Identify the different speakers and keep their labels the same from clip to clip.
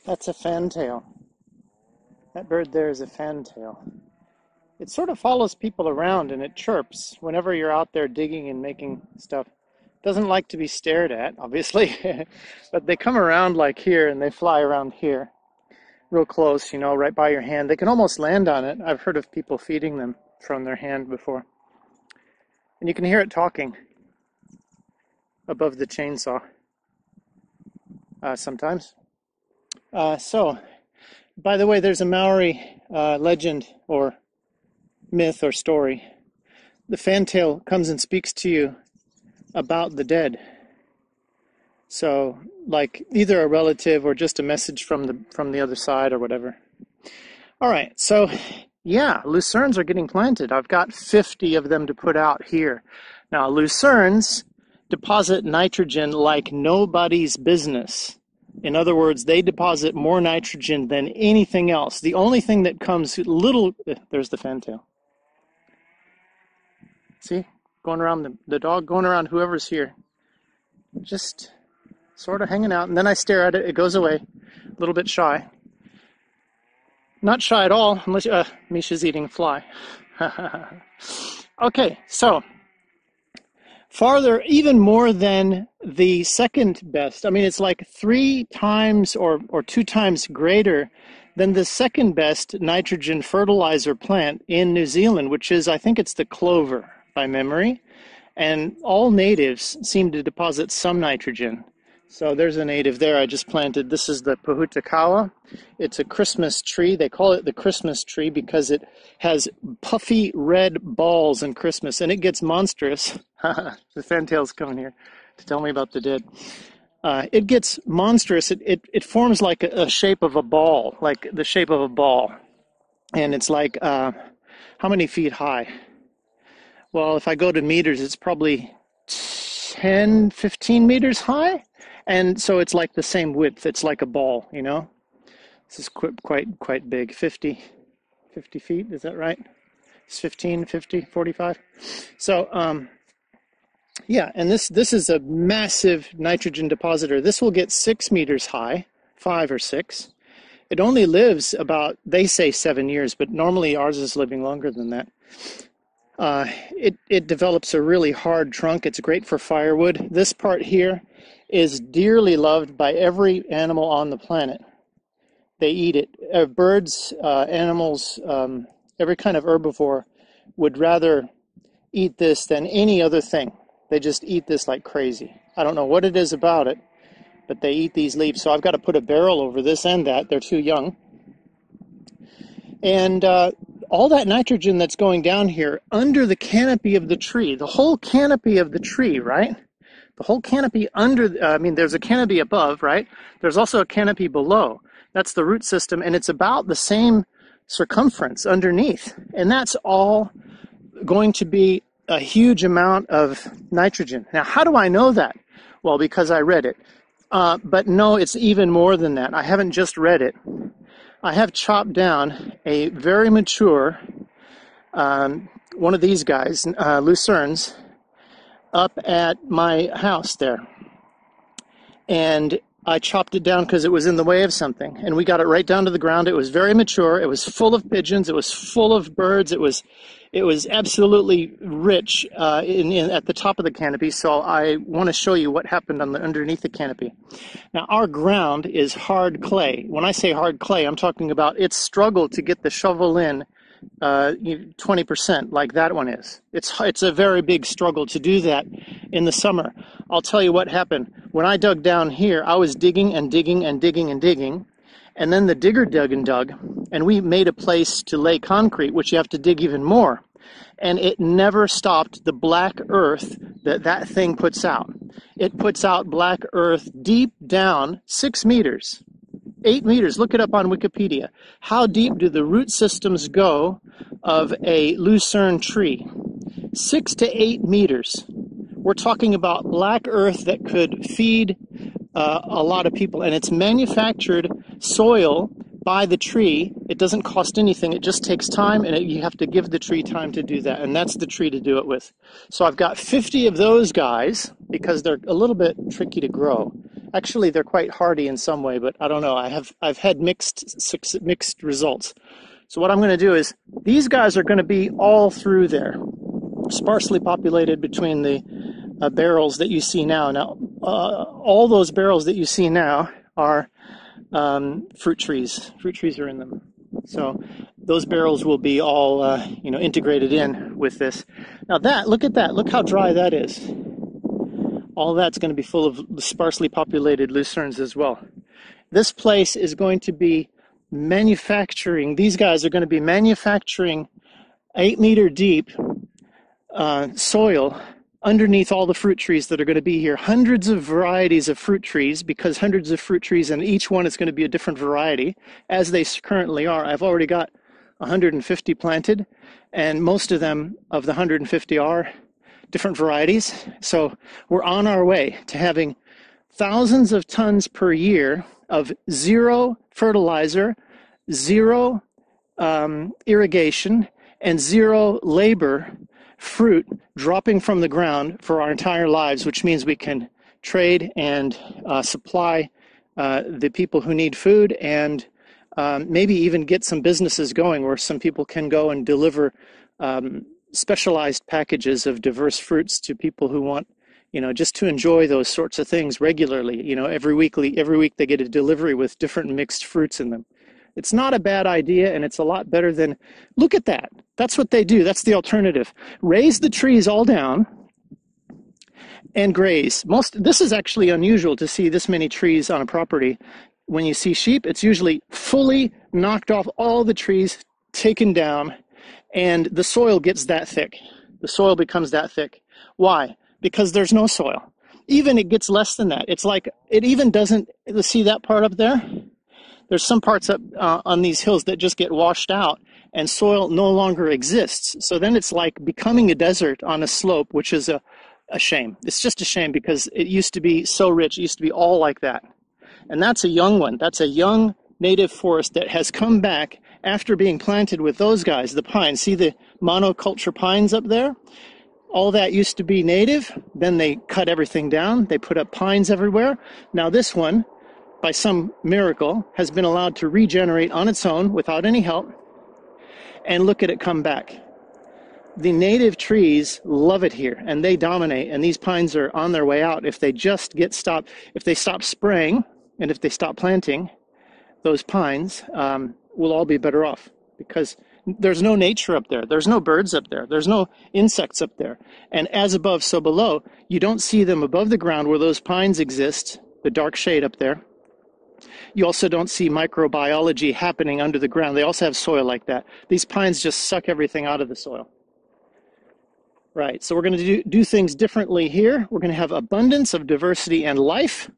Speaker 1: That's a fantail. That bird there is a fantail. It sort of follows people around and it chirps whenever you're out there digging and making stuff. Doesn't like to be stared at, obviously, but they come around like here and they fly around here, real close, you know, right by your hand. They can almost land on it. I've heard of people feeding them from their hand before. And you can hear it talking above the chainsaw sometimes. So, by the way, there's a Maori legend or myth or story. The fantail comes and speaks to you about the dead. So, like either a relative or just a message from the other side or whatever. All right, so yeah, lucernes are getting planted. I've got 50 of them to put out here. Now, lucernes deposit nitrogen like nobody's business. In other words, they deposit more nitrogen than anything else. The only thing that comes there's the fantail. See, going around the dog, going around whoever's here. Just sort of hanging out. And then I stare at it, it goes away, a little bit shy. Not shy at all, unless Misha's eating a fly. Okay, so farther, even more than the second best. I mean, it's like 3 times or 2 times greater than the second best nitrogen fertilizer plant in New Zealand, which is, I think it's the clover by memory. And all natives seem to deposit some nitrogen. So there's a native there I just planted. This is the Pahutakawa. It's a Christmas tree. They call it the Christmas tree because it has puffy red balls in Christmas, and it gets monstrous. The fantail's coming here to tell me about the dead. It gets monstrous. It forms like a shape of a ball, like the shape of a ball. And it's like, how many feet high? Well, if I go to meters, it's probably 10, 15 meters high. And so it's like the same width. It's like a ball, you know. This is quite big. 50 feet, is that right? It's 15, 50, 45. So, yeah, and this is a massive nitrogen depositor. This will get 6 meters high, 5 or 6. It only lives about, they say 7 years, but normally ours is living longer than that. It develops a really hard trunk. It's great for firewood. This part here is dearly loved by every animal on the planet. They eat it. Birds, animals, every kind of herbivore would rather eat this than any other thing. They just eat this like crazy. I don't know what it is about it, but they eat these leaves. So I've got to put a barrel over this and that. They're too young. And all that nitrogen that's going down here under the canopy of the tree, the whole canopy of the tree, right? The whole canopy there's a canopy above, right? There's also a canopy below. That's the root system, and it's about the same circumference underneath. And that's all going to be a huge amount of nitrogen. Now, how do I know that? Well, because I read it. But no, it's even more than that. I haven't just read it. I have chopped down a very mature, one of these guys, Lucernes, up at my house there. And I chopped it down because it was in the way of something. And we got it right down to the ground. It was very mature. It was full of pigeons. It was full of birds. It was absolutely rich at the top of the canopy. So I want to show you what happened underneath the canopy. Now, our ground is hard clay. When I say hard clay, I'm talking about its struggle to get the shovel in 20% like that one is. It's a very big struggle to do that in the summer. I'll tell you what happened. When I dug down here, I was digging and digging and digging and digging, and then the digger dug and dug, and we made a place to lay concrete, which you have to dig even more. And it never stopped the black earth that thing puts out. It puts out black earth deep down 6 meters. 8 meters, look it up on Wikipedia. How deep do the root systems go of a lucerne tree? 6 to 8 meters. We're talking about black earth that could feed a lot of people. And it's manufactured soil by the tree. It doesn't cost anything. It just takes time, and you have to give the tree time to do that. And that's the tree to do it with. So I've got 50 of those guys because they're a little bit tricky to grow. Actually, they're quite hardy in some way, but I don't know. I've had mixed results. So what I'm going to do is these guys are going to be all through there, sparsely populated between the barrels that you see now. Now, all those barrels that you see now are fruit trees. Fruit trees are in them. So those barrels will be all, integrated in with this. Now look at that. Look how dry that is. All that's going to be full of sparsely populated lucernes as well. This place is going to be manufacturing, these guys are going to be manufacturing 8-meter deep soil underneath all the fruit trees that are going to be here. Hundreds of varieties of fruit trees, because hundreds of fruit trees, and each one is going to be a different variety, as they currently are. I've already got 150 planted, and most of them, of the 150, are different varieties. So we're on our way to having thousands of tons per year of zero fertilizer, zero irrigation, and zero labor fruit dropping from the ground for our entire lives, which means we can trade and supply the people who need food, and maybe even get some businesses going where some people can go and deliver specialized packages of diverse fruits to people who want, just to enjoy those sorts of things regularly. Every week they get a delivery with different mixed fruits in them. It's not a bad idea, and it's a lot better than, look at that. That's what they do. That's the alternative. Raise the trees all down and graze. This is actually unusual to see this many trees on a property. When you see sheep, it's usually fully knocked off, all the trees taken down, and the soil gets that thick. The soil becomes that thick. Why? Because there's no soil. Even it gets less than that. It's like, it even doesn't, see that part up there? There's some parts up on these hills that just get washed out, and soil no longer exists. So then it's like becoming a desert on a slope, which is a shame. It's just a shame, because it used to be so rich. It used to be all like that. And that's a young one. That's a young native forest that has come back after being planted with those guys, the pines. See the monoculture pines up there? All that used to be native. Then they cut everything down. They put up pines everywhere. Now this one, by some miracle, has been allowed to regenerate on its own without any help. And look at it come back. The native trees love it here, and they dominate, and these pines are on their way out. If they just if they stop spraying, and if they stop planting, those pines will all be better off, because there's no nature up there. There's no birds up there. There's no insects up there. And as above, so below. You don't see them above the ground where those pines exist, the dark shade up there. You also don't see microbiology happening under the ground. They also have soil like that. These pines just suck everything out of the soil. Right, so we're going to do things differently here. We're going to have abundance of diversity and life.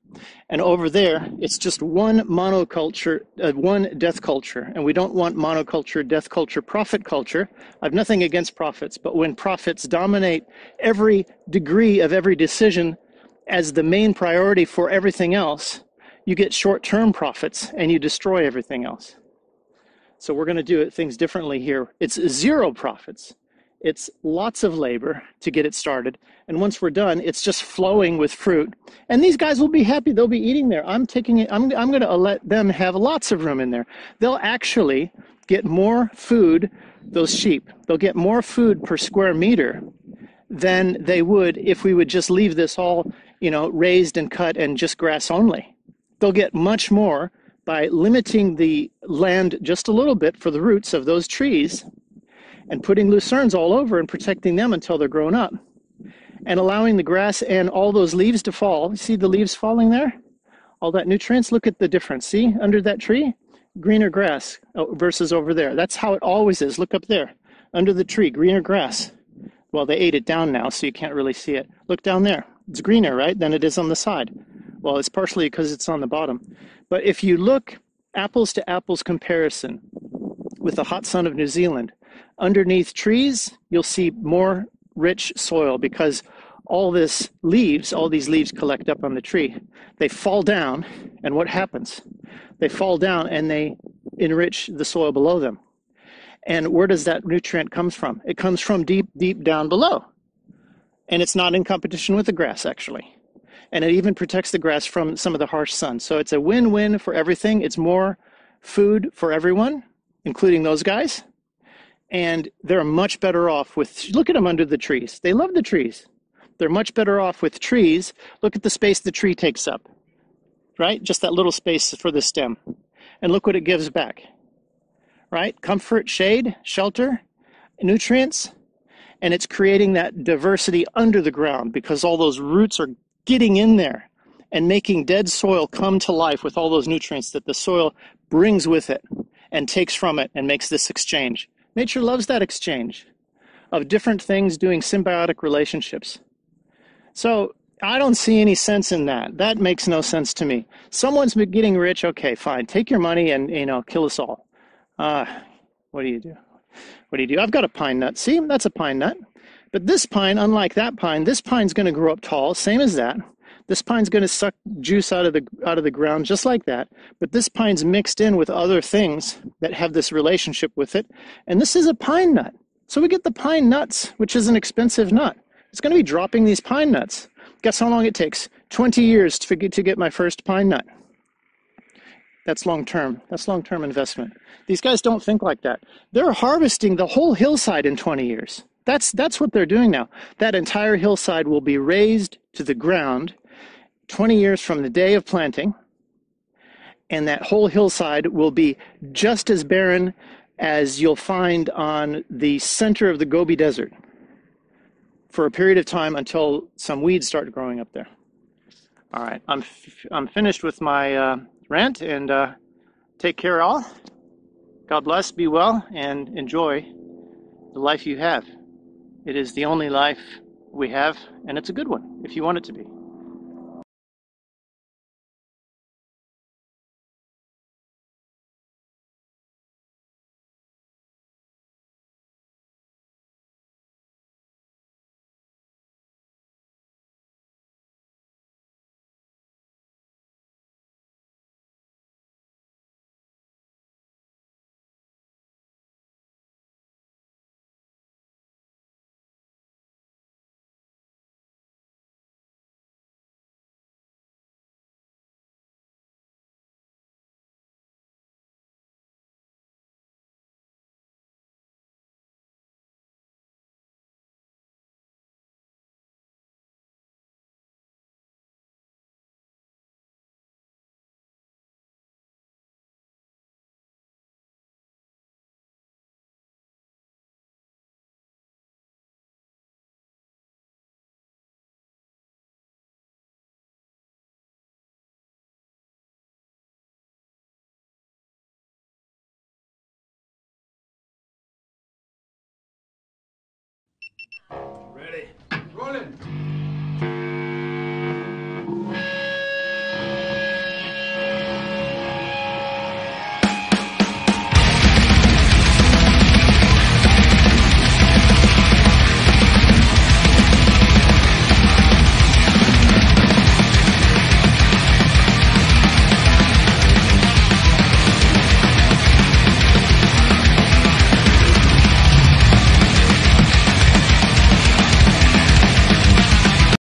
Speaker 1: And over there, it's just one monoculture, one death culture. And we don't want monoculture, death culture, profit culture. I have nothing against profits, but when profits dominate every degree of every decision as the main priority for everything else, you get short-term profits and you destroy everything else. So we're going to do things differently here. It's zero profits. It's lots of labor to get it started. And once we're done, it's just flowing with fruit. And these guys will be happy. They'll be eating there. I'm going to let them have lots of room in there. They'll actually get more food, those sheep. They'll get more food per square meter than they would if we would just leave this all, raised and cut and just grass only. They'll get much more by limiting the land just a little bit for the roots of those trees, and putting lucernes all over and protecting them until they're grown up, and allowing the grass and all those leaves to fall. See the leaves falling there? All that nutrients, look at the difference. See, under that tree, greener grass versus over there. That's how it always is. Look up there, under the tree, greener grass. Well, they ate it down now, so you can't really see it. Look down there. It's greener, right, than it is on the side. Well, it's partially because it's on the bottom. But if you look apples to apples comparison with the hot sun of New Zealand, underneath trees, you'll see more rich soil, because all these leaves collect up on the tree. They fall down, and what happens? They fall down and they enrich the soil below them. And where does that nutrient come from? It comes from deep, deep down below. And it's not in competition with the grass, actually. And it even protects the grass from some of the harsh sun. So it's a win-win for everything. It's more food for everyone, including those guys. And they're much better off with, look at them under the trees. They love the trees. They're much better off with trees. Look at the space the tree takes up, right? Just that little space for the stem. And look what it gives back, right? Comfort, shade, shelter, nutrients. And it's creating that diversity under the ground because all those roots are getting in there and making dead soil come to life with all those nutrients that the soil brings with it and takes from it and makes this exchange. Nature loves that exchange of different things doing symbiotic relationships. So I don't see any sense in that. That makes no sense to me. Someone's getting rich, okay, fine. Take your money and, kill us all. What do you do? What do you do? I've got a pine nut. See, that's a pine nut. But this pine, unlike that pine, this pine's going to grow up tall, same as that. This pine's going to suck juice out of the ground just like that. But this pine's mixed in with other things that have this relationship with it. And this is a pine nut. So we get the pine nuts, which is an expensive nut. It's going to be dropping these pine nuts. Guess how long it takes? 20 years to get my first pine nut. That's long-term. That's long-term investment. These guys don't think like that. They're harvesting the whole hillside in 20 years. That's what they're doing now. That entire hillside will be raised to the ground 20 years from the day of planting, and that whole hillside will be just as barren as you'll find on the center of the Gobi Desert for a period of time until some weeds start growing up there. All right, I'm finished with my rant, and take care all. God bless, be well, and enjoy the life you have. It is the only life we have, and it's a good one if you want it to be.
Speaker 2: Ready. Rolling.